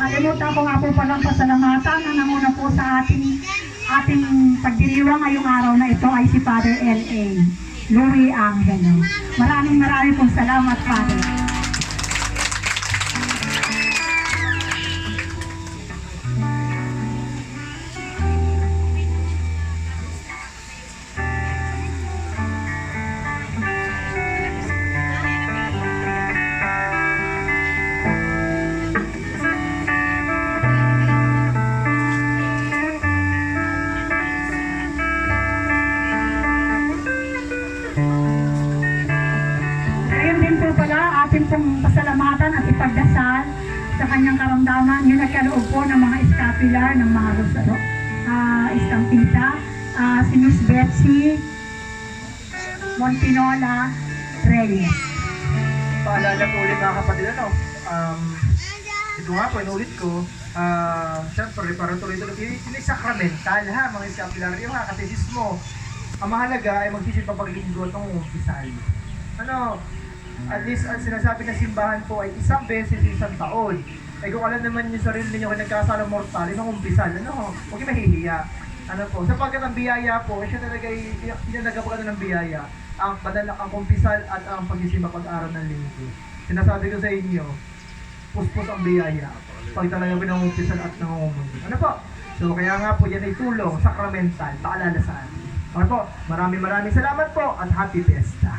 Nakalimutan ko nga po palang pasalamatan. Ang namuna po sa ating pagdiriwang ngayong araw na ito ay si Father L.A. Louis Angelo. Maraming pong salamat, Father. Ating pong pasalamatan at ipagdasal sa kanyang karamdaman. Yun nagkaloob po ng mga scapular, ng mga istampita, si Miss Betsy Montinola Reyes. Paalala po ulit mga kapatid, ito nga po, inulit ko, syempre, para tuloy-tuloy, hindi sacramental ha, mga scapular, yung katekismo. Ang mahalaga ay magsisip ang paglinggo itong umpisal. At least ang sinasabi ng simbahan po ay isang beses isang taon. Eh kung alam naman yung sarili ninyo kung nagkasala mortal, yung umpisal, huwag yung mahihiya. Sapagkat ang biyaya po, siya talaga pinanagapag ng biyaya, ang umpisal at ang pagsisimba pag-araw ng linggo. Sinasabi ko sa inyo, puspos ang biyaya pag talaga pinangumpisal at nangungumundo. So kaya nga po yan ay tulong, sacramental, paalala sa atin. Maraming salamat po at happy fiesta.